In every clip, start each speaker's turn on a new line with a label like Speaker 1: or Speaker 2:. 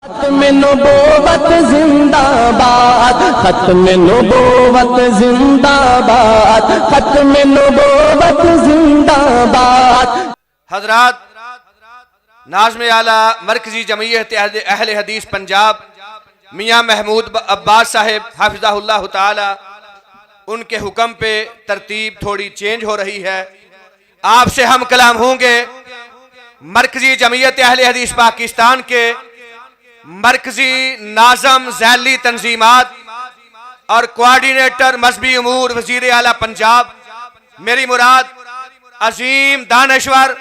Speaker 1: खत्म नबूवत जिंदाबाद, खत्म नबूवत जिंदाबाद, खत्म नबूवत जिंदाबाद।
Speaker 2: हजरात, नाज़्म आला मरकजी जमीयत अहले हदीस पंजाब मियाँ महमूद अब्बास साहिब हाफिज़हुल्लाह ताला, उनके हुक्म पे तरतीब थोड़ी चेंज हो रही है। आपसे हम कलाम होंगे मरकजी जमीयत अहले हदीस पाकिस्तान के मरकजी नाज़म ज़ैली तंजीमात और कोऑर्डिनेटर मजहबी उमूर वज़ीर आला पंजाब, मेरी मुराद अजीम दानश्वर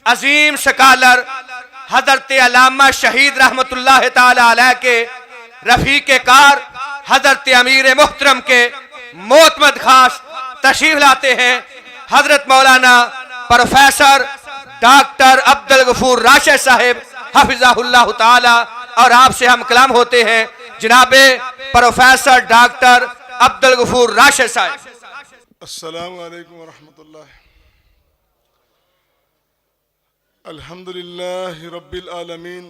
Speaker 2: अजीम स्कॉलर हज़रत अल्लामा शहीद रहमतुल्लाह ताला अलैह के रफ़ीक कार हज़रत अमीर मुहतरम के मोतमद खास तशरीफ लाते हैं हज़रत मौलाना प्रोफेसर डॉक्टर अब्दुल गफूर राशिद साहिब हाफिज़हुल्लाह ताला। और आपसे हम कलाम होते हैं जनाबे प्रोफेसर डॉक्टर अब्दुल गफूर राशिद साहिब।
Speaker 3: अस्सलामु अलैकुम वरहमतुल्लाह। अल्हम्दुलिल्लाहि रब्बिल आलमीन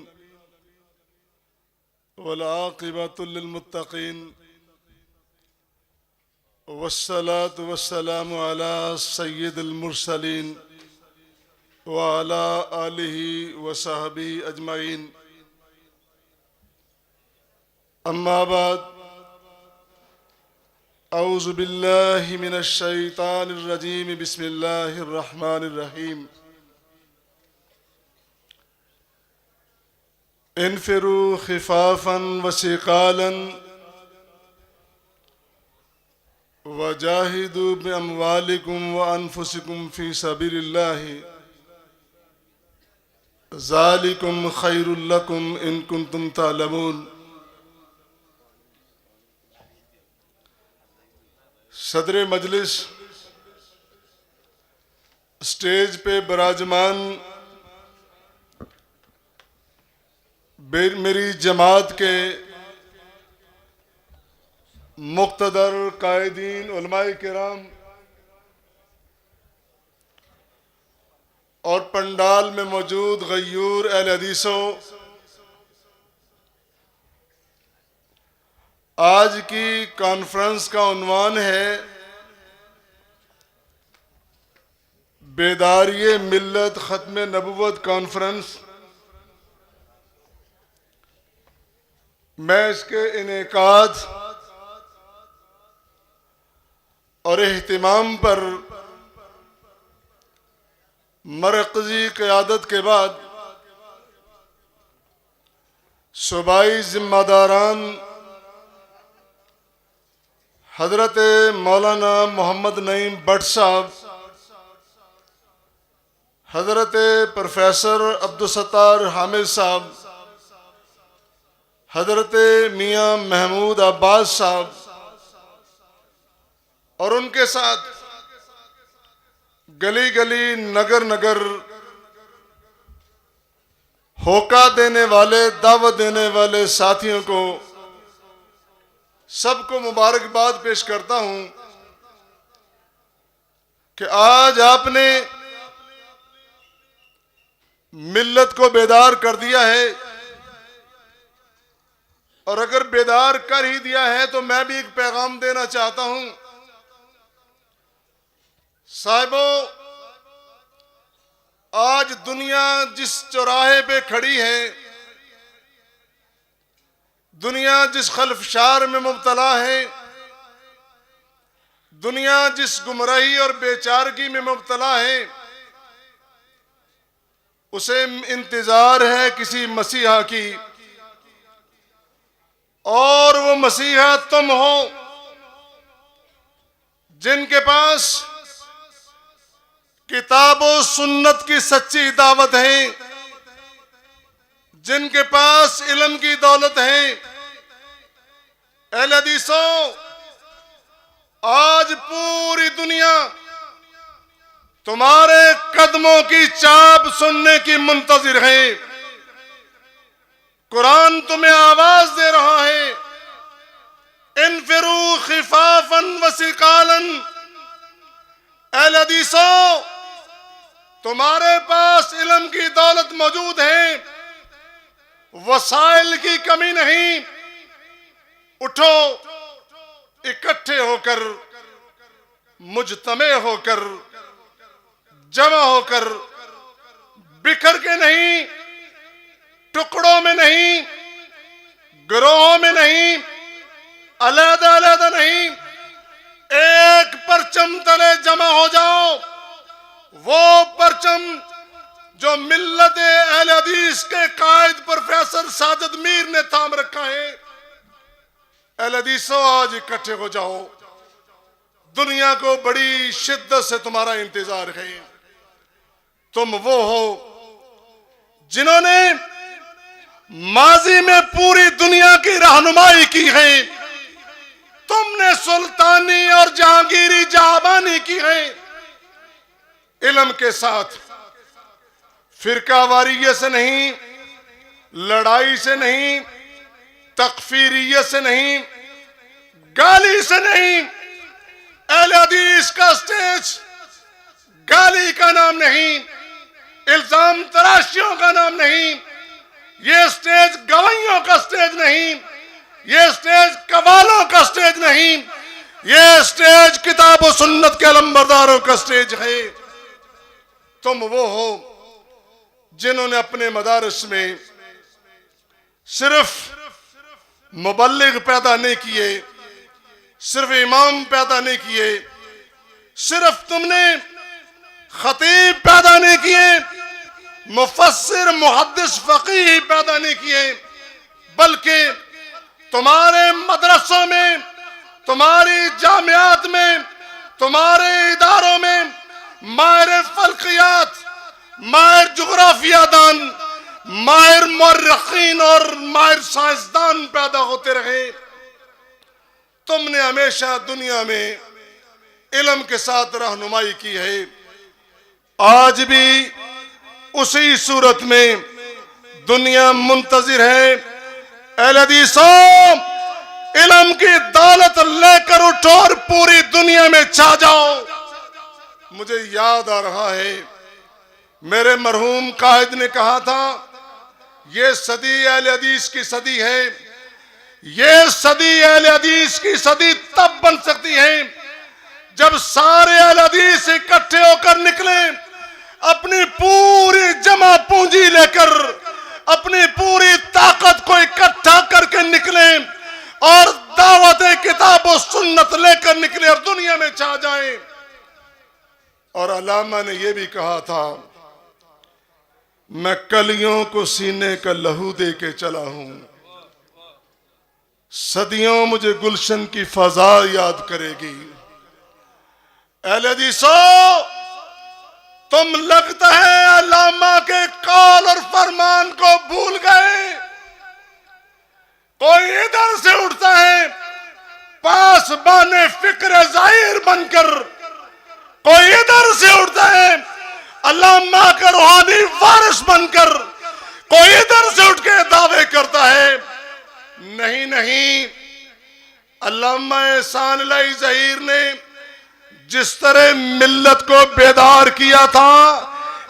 Speaker 3: वल आक़िबतु लिल मुत्तक़ीन वस्सलातु वस्सलामु अला सय्यिदिल मुरसलीन व अला आलिहि व सहबिही अजमईन। अम्मा बाद, औज़ु बिल्लाहि मिनश शैतानिर रजीम, बिस्मिल्लाहिर रहमानिर रहीम। इन्फिरू खिफाफन व सिकालन वजाहिदू बिअमवालिकुम व अनफुसिकुम फी सबीलिल्लाहि ज़ालिकुम खैरुल लकुम इन कुंतुम तालमून। सदर मजलिस, स्टेज पे बराजमान मेरी जमात के मुक़्तदर कायदीन उलमाए किराम और पंडाल में मौजूद गयूर अहले हदीसों, आज की कॉन्फ्रेंस का उन्वान है बेदारिये मिल्लत ख़त्म नबुव्वत कॉन्फ्रेंस। मैं इसके इनेकाद और एहतिमाम पर मरकजी क़यादत के बाद सूबाई ज़िम्मेदारान हज़रत मौलाना मोहम्मद नईम भट्ट साहब, हज़रत प्रोफेसर अब्दुल सत्तार हामिद साहब, हज़रत मियाँ महमूद अब्बास साहब और उनके साथ गली गली नगर नगर होका देने वाले, दावत देने वाले साथियों को सबको मुबारकबाद पेश करता हूं कि आज आपने मिल्लत को बेदार कर दिया है। और अगर बेदार कर ही दिया है तो मैं भी एक पैगाम देना चाहता हूं। साहिबों, आज दुनिया जिस चौराहे पे खड़ी है, दुनिया जिस खलफशार में मुब्तला है, दुनिया जिस गुमराही और बेचारगी में मुब्तला है, उसे इंतजार है किसी मसीहा की। और वो मसीहा तुम हो जिनके पास किताब और सुन्नत की सच्ची दावत है, जिनके पास इल्म की दौलत है। अहले हदीसों, आज पूरी दुनिया तुम्हारे कदमों की चाप सुनने की मुंतजिर है। कुरान तुम्हें आवाज दे रहा है, इन्फिरू खिफाफन व सिकालन। अहले हदीसों, तुम्हारे पास इल्म की दौलत मौजूद है, वसाइल की कमी नहीं। उठो, इकट्ठे होकर, मुजतमे होकर, जमा होकर, बिखर के नहीं, टुकड़ों में नहीं, गिरोहों में नहीं, अलग अलग नहीं, एक परचम तले जमा हो जाओ। वो परचम जो मिल्लत अहले हदीस के कायद प्रोफेसर साजिद मीर ने थाम रखा है। अहले हदीसों, आज इकट्ठे हो जाओ। दुनिया को बड़ी शिद्दत से तुम्हारा इंतजार है। तुम वो हो जिन्होंने माजी में पूरी दुनिया की रहनुमाई की है। तुमने सुल्तानी और जहांगीरी जहाबानी की है। इल्म के साथ, फिरकावारियत से नहीं, लड़ाई से नहीं, तकफीरियत से नहीं, गाली से नहीं। अहले हदीस का स्टेज गाली का नाम नहीं, इल्जाम तराशियों का नाम नहीं, ये स्टेज गवाहियों का स्टेज नहीं, ये स्टेज कवालों का स्टेज नहीं, ये स्टेज किताब और सुन्नत के अलंबरदारों का स्टेज है। तुम वो हो जिन्होंने अपने मदारस में सिर्फ मुबल्लिग पैदा नहीं किए, सिर्फ इमाम पैदा नहीं किए, सिर्फ तुमने खतीब पैदा नहीं किए, मुफस्सिर मुहद्दिस फकीह पैदा नहीं किए, बल्कि तुम्हारे मदरसों में, तुम्हारी जामियात में, तुम्हारे इदारों में माहिर फल्कियात, माहिर जुग्राफियादान, माहिर मुर्रिखीन और माहिर साइंसदान पैदा होते रहे। तुमने हमेशा दुनिया में इल्म के साथ रहनुमाई की है। आज भी उसी सूरत में दुनिया मुंतजिर है। अहले हदीसों, इल्म की दौलत लेकर उठो और पूरी दुनिया में छा जाओ। मुझे याद आ रहा है, मेरे मरहूम कायद ने कहा था, ये सदी अहले हदीस की सदी है। ये सदी अहले हदीस की सदी तब बन सकती है जब सारे अहले हदीस इकट्ठे होकर निकले, अपनी पूरी जमा पूंजी लेकर, अपनी पूरी ताकत को इकट्ठा करके निकले और दावत किताब और सुन्नत लेकर निकले और दुनिया में छा जाएं। और अल्लामा ने यह भी कहा था, मैं कलियों को सीने का लहू दे के चला हूं, सदियों मुझे गुलशन की फजा याद करेगी। अहले हदीसों, तुम लगता है अल्लामा के कौल और फरमान को भूल गए। कोई इधर से उठता है पासबाने फिक्र जाहिर बनकर, कोई इधर से उठता है अल्लामा का रूहानी वारिस बनकर, कोई इधर से उठ के दावे करता है। नहीं नहीं, अल्लामा एहसान लाई ज़हीर ने जिस तरह मिल्लत को बेदार किया था,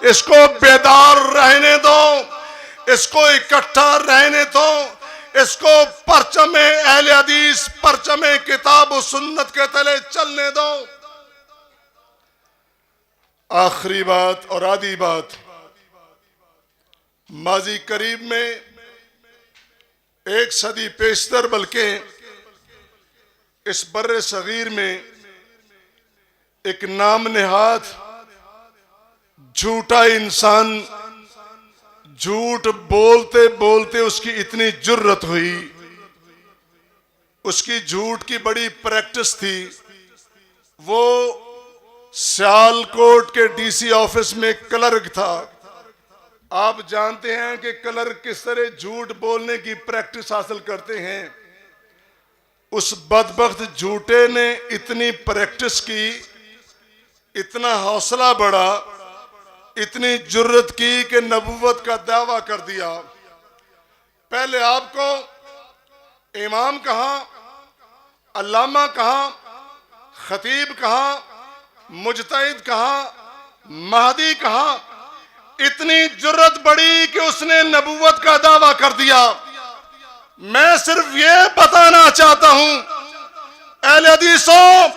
Speaker 3: इसको बेदार रहने दो, इसको इकट्ठा रहने दो, इसको परचमे अहले हदीस, परचमे किताब और सुन्नत के तले चलने दो। आखिरी बात और आधी बात, माजी करीब में एक सदी पेशतर, बल्कि इस बर्रे सगीर में एक नाम नेहाद झूठा इंसान, झूठ बोलते बोलते उसकी इतनी जुर्रत हुई, उसकी झूठ की बड़ी प्रैक्टिस थी। वो सियालकोट के डीसी ऑफिस में क्लर्क था। आप जानते हैं कि क्लर्क किस तरह झूठ बोलने की प्रैक्टिस हासिल करते हैं। उस बदबख्त झूठे ने इतनी प्रैक्टिस की, इतना हौसला बढ़ा, इतनी जुर्रत की कि नबूवत का दावा कर दिया। पहले आपको इमाम कहा, अल्लामा कहा, खतीब कहा, मुजतहिद कहा, महदी कहा, इतनी जुर्रत बढ़ी कि उसने नबूवत का दावा कर दिया। मैं सिर्फ ये बताना चाहता हूं, अहले हदीसों,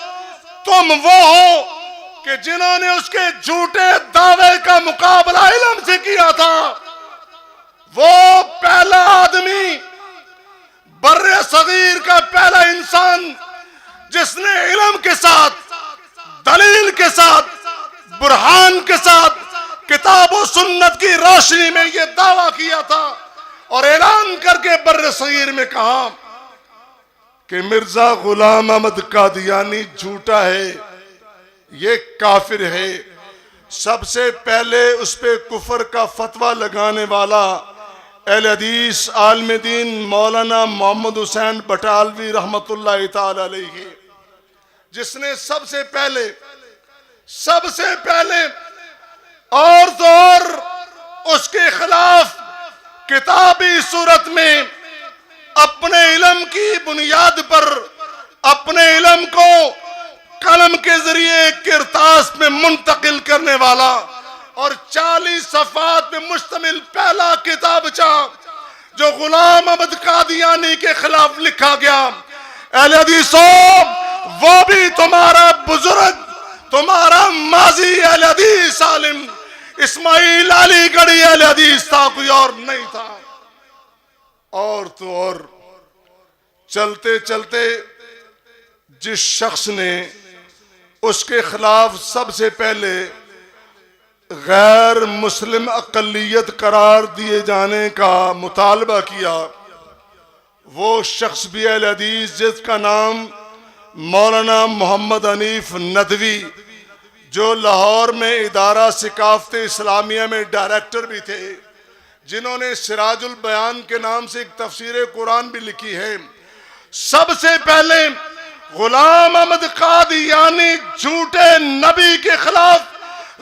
Speaker 3: तुम वो हो कि जिन्होंने उसके झूठे दावे का मुकाबला इल्म से किया था। वो पहला आदमी, बर्रे सगीर का पहला इंसान जिसने इल्म के साथ, दलील के साथ, बुरहान के साथ, किताब और सुन्नत की रोशनी में यह दावा किया था और ऐलान करके बर्रे सगीर में कहा कि मिर्जा गुलाम अहमद कादियानी झूठा है, ये काफिर है। सबसे पहले उस पे कुफर का फतवा लगाने वाला अहले हदीस आलिम दीन मौलाना मोहम्मद हुसैन बटालवी रहमतुल्लाह ताला अलैहि, जिसने सबसे पहले और तो और उसके खिलाफ किताबी सूरत में अपने इल्म की बुनियाद पर अपने इल्म को कलम के जरिए किरतास में मुंतकिल करने वाला और 40 सफ़ात में मुश्तमिल पहला किताबचा जो गुलाम अहमद कादियानी के खिलाफ लिखा गया। अहले हदीसों, वो भी तुम्हारा बुजुर्ग, तुम्हारा माजी अहले हदीस आलिम इस्माइल अली गढ़ी अहले हदीस था, कोई और नहीं था। और तो और चलते चलते जिस शख्स ने उसके खिलाफ सबसे पहले गैर मुस्लिम अक़लियत करार दिए जाने का मुतालबा किया, वो शख्स भी अहले हदीस, जिसका नाम मौलाना मोहम्मद हनीफ नदवी, जो लाहौर में इदारा सिकाफत इस्लामिया में डायरेक्टर भी थे, जिन्होंने सिराजुल बयान के नाम से एक तफसीर कुरान भी लिखी है। सबसे पहले गुलाम अहमद कादियानी झूठे नबी के खिलाफ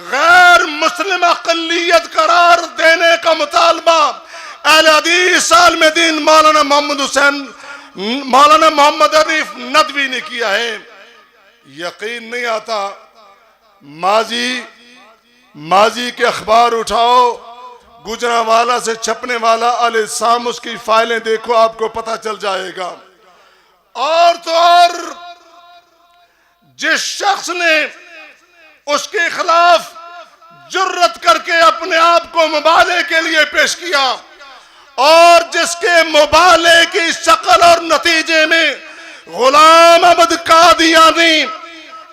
Speaker 3: गैर मुस्लिम अक़लियत करार देने का मुतालबा अहले हदीस आलिम दीन मौलाना मोहम्मद हनीफ नदवी ने किया है। यकीन नहीं आता, माजी के अखबार उठाओ, गुजरांवाला से छपने वाला अल इल्साम, उसकी फाइलें देखो, आपको पता चल जाएगा। और तो और जिस शख्स ने उसके खिलाफ जुर्रत करके अपने आप को मुबाले के लिए पेश किया और जिसके मुबाले की शक्ल और नतीजे में गुलाम अहमद कादियानी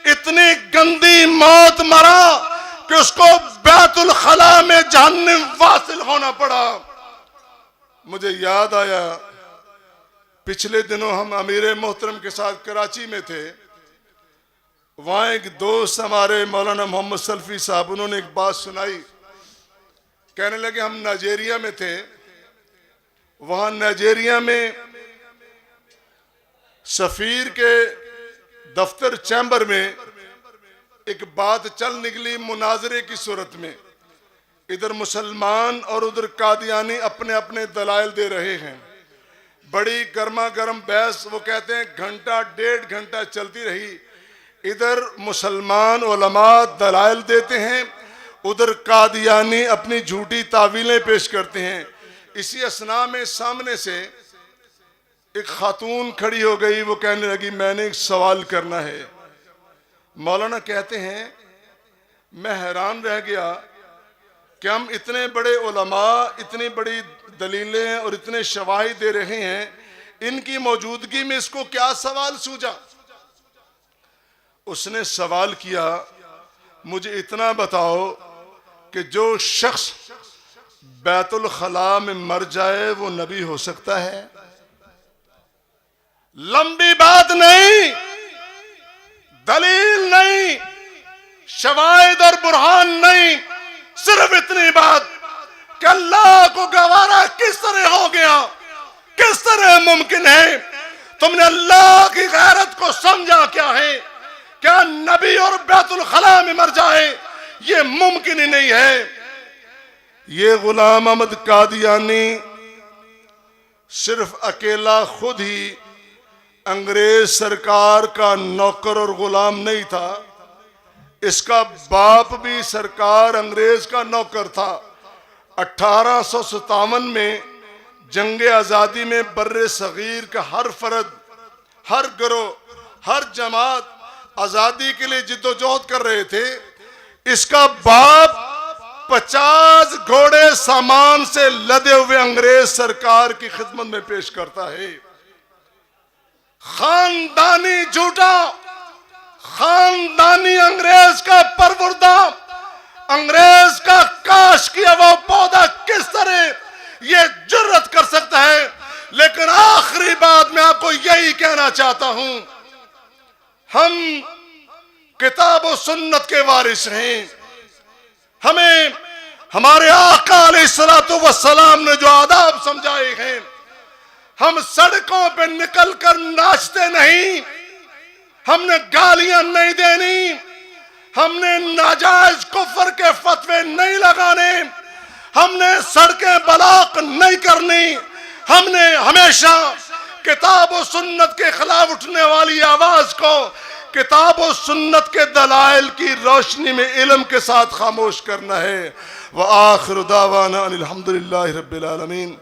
Speaker 3: इतनी गंदी मौत मरा कि उसको बैतुल खला में जहन्नम वासिल होना पड़ा। मुझे याद आया, पिछले दिनों हम अमीर मोहतरम के साथ कराची में थे। वहां एक दोस्त हमारे मौलाना मोहम्मद सल्फी साहब, उन्होंने एक बात सुनाई। कहने लगे हम नाइजेरिया में थे, वहां नाइजेरिया में सफीर के दफ्तर चैम्बर में एक बात चल निकली मुनाजरे की सूरत में। इधर मुसलमान और उधर कादियानी अपने अपने दलाइल दे रहे हैं। बड़ी गर्मा गर्म बहस, वो कहते हैं घंटा 1.5 घंटा चलती रही। इधर मुसलमान उलमा दलाइल देते हैं, उधर कादियानी अपनी झूठी तावीलें पेश करते हैं। इसी असना में सामने से एक खातून खड़ी हो गई, वो कहने लगी मैंने एक सवाल करना है। मौलाना कहते हैं मैं हैरान रह गया कि हम इतने बड़े उलमा, इतनी बड़ी दलीलें और इतने शवाहिद दे रहे हैं, इनकी मौजूदगी में इसको क्या सवाल सूझा। उसने सवाल किया, मुझे इतना बताओ कि जो शख्स बैतुल खला में मर जाए वो नबी हो सकता है? लंबी बात नहीं, दलील नहीं, शवाहिद और बुरहान नहीं, सिर्फ इतनी बात कि अल्लाह को गवारा किस तरह हो गया, किस तरह मुमकिन है? तुमने अल्लाह की गैरत को समझा क्या है? क्या नबी और बैतुल खला में मर जाए? ये मुमकिन ही नहीं है। ये गुलाम अहमद कादियानी सिर्फ अकेला खुद ही अंग्रेज सरकार का नौकर और गुलाम नहीं था, इसका बाप भी सरकार अंग्रेज का नौकर था। 1857 में जंग आज़ादी में बर्रे सगीर का हर फर्द, हर गिरोह, हर जमात आज़ादी के लिए जिद्दोजहद कर रहे थे। इसका बाप 50 घोड़े सामान से लदे हुए अंग्रेज सरकार की खिदमत में पेश करता है। खानदानी झूठा, खानदानी अंग्रेज का परवरदा, अंग्रेज का काश किया वो पौधा किस तरह ये जुर्रत कर सकता है। लेकिन आखिरी बात मैं आपको यही कहना चाहता हूं, हम किताब और सुन्नत के वारिस हैं। हमें हमारे आका अलैहिस्सलातु वस्सलाम ने जो आदाब समझाए हैं, हम सड़कों पे निकल कर नाचते नहीं, हमने गालियां नहीं देनी, हमने नाजायज कुफ्र के फतवे नहीं लगाने, हमने सड़कें ब्लॉक नहीं करनी, हमने हमेशा किताब और सुन्नत के खिलाफ उठने वाली आवाज को किताब और सुन्नत के दलाइल की रोशनी में इल्म के साथ खामोश करना है। व आखिर दावाना अल्हम्दुलिल्लाहि रब्बिल आलमीन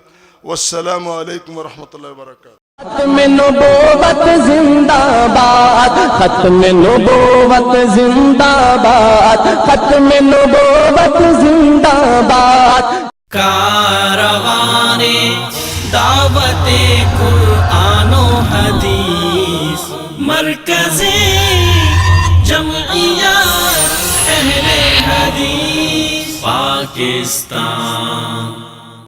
Speaker 3: वस्सलामु अलैकुम वरहमतुल्लाहि वबरकातुहू।
Speaker 1: खत्म नबूवत जिंदाबाद, खत्म नबूवत जिंदाबाद, खत्म नबूवत जिंदाबाद।
Speaker 4: कारवाने दावते कुरानो हदीस, मरकज़े जमइयत अहले हदीस पाकिस्तान।